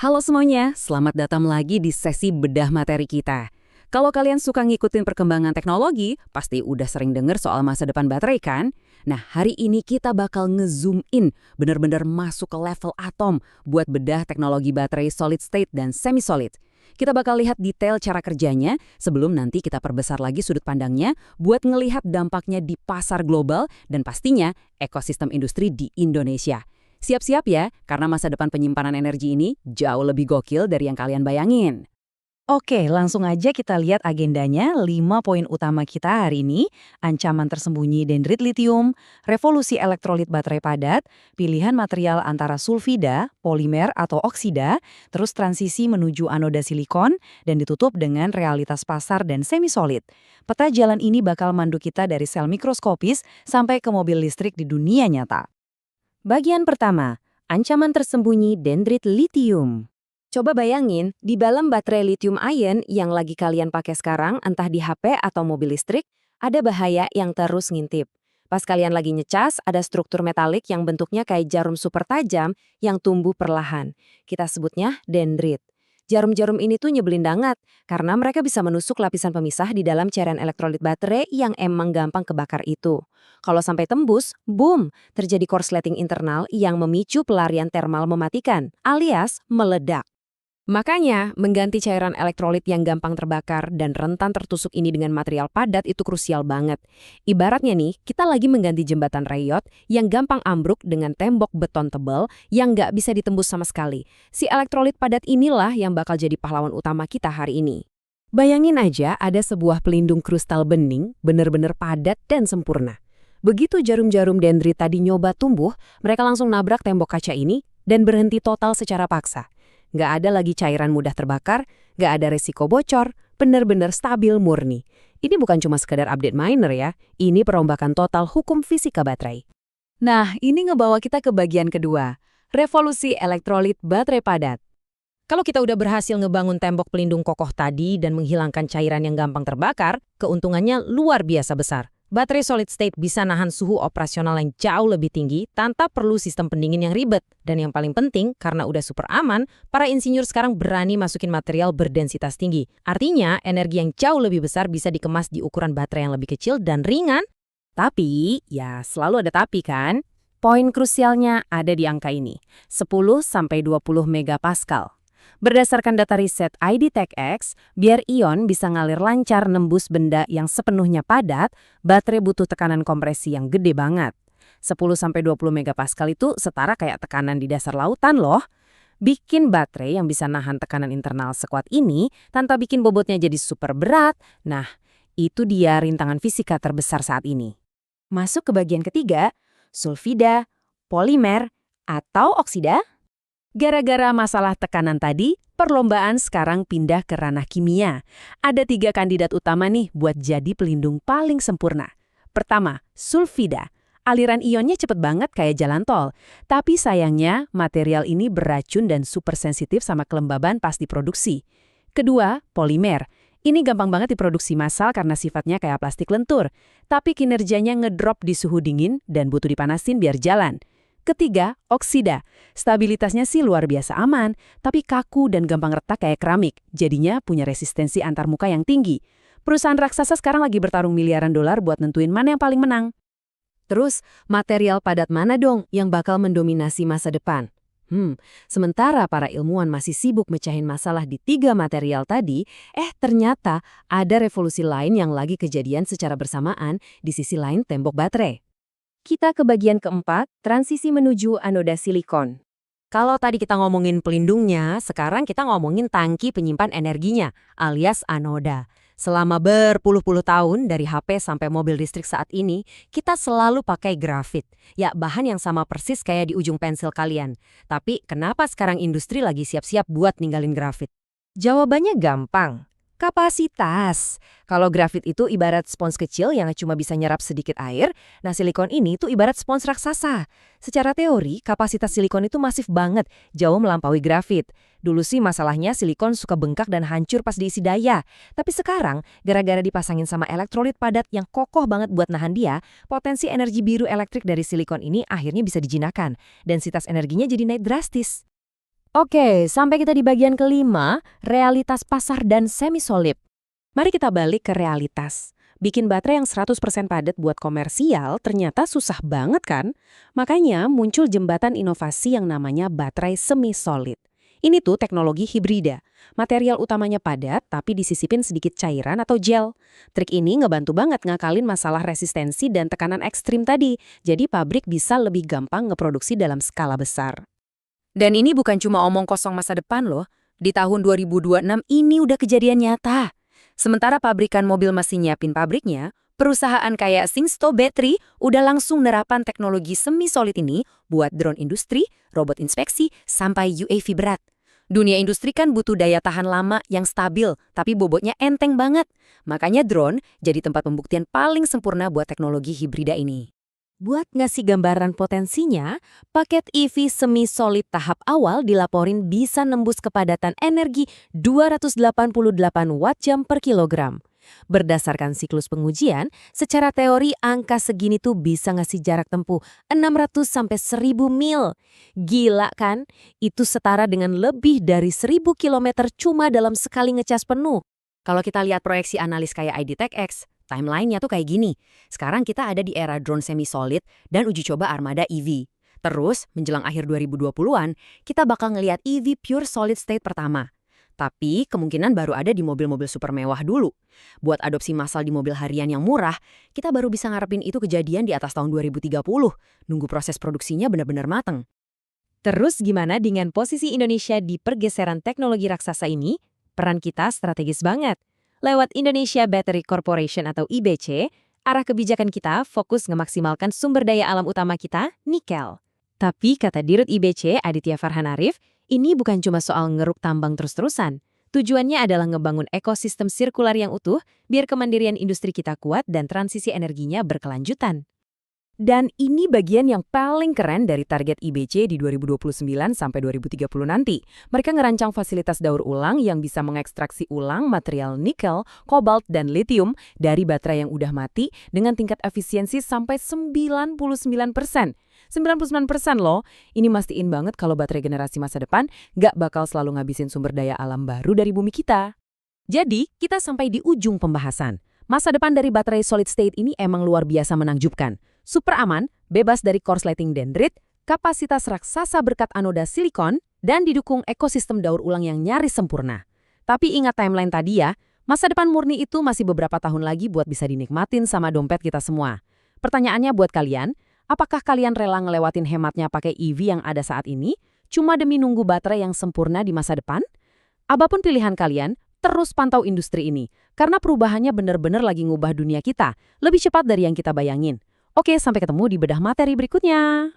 Halo semuanya, selamat datang lagi di sesi bedah materi kita. Kalau kalian suka ngikutin perkembangan teknologi, pasti udah sering dengar soal masa depan baterai kan? Nah, hari ini kita bakal nge-zoom in, bener-bener masuk ke level atom buat bedah teknologi baterai solid state dan semi-solid. Kita bakal lihat detail cara kerjanya sebelum nanti kita perbesar lagi sudut pandangnya buat ngelihat dampaknya di pasar global dan pastinya ekosistem industri di Indonesia. Siap-siap ya, karena masa depan penyimpanan energi ini jauh lebih gokil dari yang kalian bayangin. Oke, langsung aja kita lihat agendanya. 5 poin utama kita hari ini: ancaman tersembunyi dendrit litium, revolusi elektrolit baterai padat, pilihan material antara sulfida, polimer atau oksida, terus transisi menuju anoda silikon, dan ditutup dengan realitas pasar dan semi-solid. Peta jalan ini bakal mandu kita dari sel mikroskopis sampai ke mobil listrik di dunia nyata. Bagian pertama, ancaman tersembunyi dendrit litium. Coba bayangin, di dalam baterai lithium ion yang lagi kalian pakai sekarang, entah di HP atau mobil listrik, ada bahaya yang terus ngintip. Pas kalian lagi ngecas, ada struktur metalik yang bentuknya kayak jarum super tajam yang tumbuh perlahan. Kita sebutnya dendrit. Jarum-jarum ini tuh nyebelin banget, karena mereka bisa menusuk lapisan pemisah di dalam cairan elektrolit baterai yang emang gampang kebakar itu. Kalau sampai tembus, boom, terjadi korsleting internal yang memicu pelarian termal mematikan, alias meledak. Makanya, mengganti cairan elektrolit yang gampang terbakar dan rentan tertusuk ini dengan material padat itu krusial banget. Ibaratnya nih, kita lagi mengganti jembatan rayot yang gampang ambruk dengan tembok beton tebal yang nggak bisa ditembus sama sekali. Si elektrolit padat inilah yang bakal jadi pahlawan utama kita hari ini. Bayangin aja ada sebuah pelindung kristal bening, bener-bener padat dan sempurna. Begitu jarum-jarum dendrit tadi nyoba tumbuh, mereka langsung nabrak tembok kaca ini dan berhenti total secara paksa. Nggak ada lagi cairan mudah terbakar, nggak ada resiko bocor, benar-benar stabil murni. Ini bukan cuma sekedar update minor ya, ini perombakan total hukum fisika baterai. Nah, ini ngebawa kita ke bagian kedua, revolusi elektrolit baterai padat. Kalau kita udah berhasil ngebangun tembok pelindung kokoh tadi dan menghilangkan cairan yang gampang terbakar, keuntungannya luar biasa besar. Baterai solid state bisa nahan suhu operasional yang jauh lebih tinggi tanpa perlu sistem pendingin yang ribet. Dan yang paling penting, karena udah super aman, para insinyur sekarang berani masukin material berdensitas tinggi. Artinya, energi yang jauh lebih besar bisa dikemas di ukuran baterai yang lebih kecil dan ringan. Tapi, ya selalu ada tapi kan? Poin krusialnya ada di angka ini, 10–20 megapascal. Berdasarkan data riset IDTechX, biar ion bisa ngalir lancar nembus benda yang sepenuhnya padat, baterai butuh tekanan kompresi yang gede banget. 10–20 megapascal itu setara kayak tekanan di dasar lautan loh. Bikin baterai yang bisa nahan tekanan internal sekuat ini tanpa bikin bobotnya jadi super berat. Nah, itu dia rintangan fisika terbesar saat ini. Masuk ke bagian ketiga, sulfida, polimer, atau oksida. Gara-gara masalah tekanan tadi, perlombaan sekarang pindah ke ranah kimia. Ada 3 kandidat utama nih buat jadi pelindung paling sempurna. Pertama, sulfida. Aliran ionnya cepet banget kayak jalan tol. Tapi sayangnya, material ini beracun dan super sensitif sama kelembaban pas diproduksi. Kedua, polimer. Ini gampang banget diproduksi massal karena sifatnya kayak plastik lentur. Tapi kinerjanya ngedrop di suhu dingin dan butuh dipanasin biar jalan. Ketiga, oksida. Stabilitasnya sih luar biasa aman, tapi kaku dan gampang retak kayak keramik. Jadinya punya resistensi antarmuka yang tinggi. Perusahaan raksasa sekarang lagi bertarung miliaran dolar buat nentuin mana yang paling menang. Terus, material padat mana dong yang bakal mendominasi masa depan? Sementara para ilmuwan masih sibuk mecahin masalah di 3 material tadi, ternyata ada revolusi lain yang lagi kejadian secara bersamaan di sisi lain tembok baterai. Kita ke bagian keempat, transisi menuju anoda silikon. Kalau tadi kita ngomongin pelindungnya, sekarang kita ngomongin tangki penyimpan energinya, alias anoda. Selama berpuluh-puluh tahun, dari HP sampai mobil listrik saat ini, kita selalu pakai grafit. Ya, bahan yang sama persis kayak di ujung pensil kalian. Tapi kenapa sekarang industri lagi siap-siap buat ninggalin grafit? Jawabannya gampang. Kapasitas. Kalau grafit itu ibarat spons kecil yang cuma bisa nyerap sedikit air, nah silikon ini tuh ibarat spons raksasa. Secara teori, kapasitas silikon itu masif banget, jauh melampaui grafit. Dulu sih masalahnya silikon suka bengkak dan hancur pas diisi daya. Tapi sekarang, gara-gara dipasangin sama elektrolit padat yang kokoh banget buat nahan dia, potensi energi biru elektrik dari silikon ini akhirnya bisa dijinakan. Densitas energinya jadi naik drastis. Oke, sampai kita di bagian kelima, realitas pasar dan semi-solid. Mari kita balik ke realitas. Bikin baterai yang 100% padat buat komersial ternyata susah banget kan? Makanya muncul jembatan inovasi yang namanya baterai semi-solid. Ini tuh teknologi hibrida. Material utamanya padat tapi disisipin sedikit cairan atau gel. Trik ini ngebantu banget ngakalin masalah resistensi dan tekanan ekstrim tadi. Jadi pabrik bisa lebih gampang ngeproduksi dalam skala besar. Dan ini bukan cuma omong kosong masa depan loh. Di tahun 2026 ini udah kejadian nyata. Sementara pabrikan mobil masih nyiapin pabriknya, perusahaan kayak Singsto Battery udah langsung nerapan teknologi semi-solid ini buat drone industri, robot inspeksi, sampai UAV berat. Dunia industri kan butuh daya tahan lama yang stabil, tapi bobotnya enteng banget. Makanya drone jadi tempat pembuktian paling sempurna buat teknologi hibrida ini. Buat ngasih gambaran potensinya, paket EV semi-solid tahap awal dilaporin bisa nembus kepadatan energi 288 watt-jam per kilogram. Berdasarkan siklus pengujian, secara teori angka segini tuh bisa ngasih jarak tempuh 600 sampai 1000 mil. Gila kan? Itu setara dengan lebih dari 1000 kilometer cuma dalam sekali ngecas penuh. Kalau kita lihat proyeksi analis kayak IDTechX, timeline-nya tuh kayak gini. Sekarang kita ada di era drone semi-solid dan uji coba armada EV. Terus, menjelang akhir 2020-an, kita bakal ngelihat EV pure solid state pertama. Tapi kemungkinan baru ada di mobil-mobil super mewah dulu. Buat adopsi massal di mobil harian yang murah, kita baru bisa ngarepin itu kejadian di atas tahun 2030. Nunggu proses produksinya benar-benar mateng. Terus gimana dengan posisi Indonesia di pergeseran teknologi raksasa ini? Peran kita strategis banget. Lewat Indonesia Battery Corporation atau IBC, arah kebijakan kita fokus ngemaksimalkan sumber daya alam utama kita, nikel. Tapi kata Dirut IBC, Aditya Farhan Arif, ini bukan cuma soal ngeruk tambang terus-terusan. Tujuannya adalah ngebangun ekosistem sirkular yang utuh biar kemandirian industri kita kuat dan transisi energinya berkelanjutan. Dan ini bagian yang paling keren dari target IBC di 2029 sampai 2030 nanti. Mereka ngerancang fasilitas daur ulang yang bisa mengekstraksi ulang material nikel, kobalt, dan litium dari baterai yang udah mati dengan tingkat efisiensi sampai 99%. 99% loh, ini mastiin banget kalau baterai generasi masa depan nggak bakal selalu ngabisin sumber daya alam baru dari bumi kita. Jadi, kita sampai di ujung pembahasan. Masa depan dari baterai solid state ini emang luar biasa menakjubkan. Super aman, bebas dari korsleting dendrit, kapasitas raksasa berkat anoda silikon, dan didukung ekosistem daur ulang yang nyaris sempurna. Tapi ingat timeline tadi ya, masa depan murni itu masih beberapa tahun lagi buat bisa dinikmatin sama dompet kita semua. Pertanyaannya buat kalian, apakah kalian rela ngelewatin hematnya pakai EV yang ada saat ini, cuma demi nunggu baterai yang sempurna di masa depan? Apapun pilihan kalian, terus pantau industri ini, karena perubahannya benar-benar lagi ngubah dunia kita, lebih cepat dari yang kita bayangin. Oke, sampai ketemu di bedah materi berikutnya.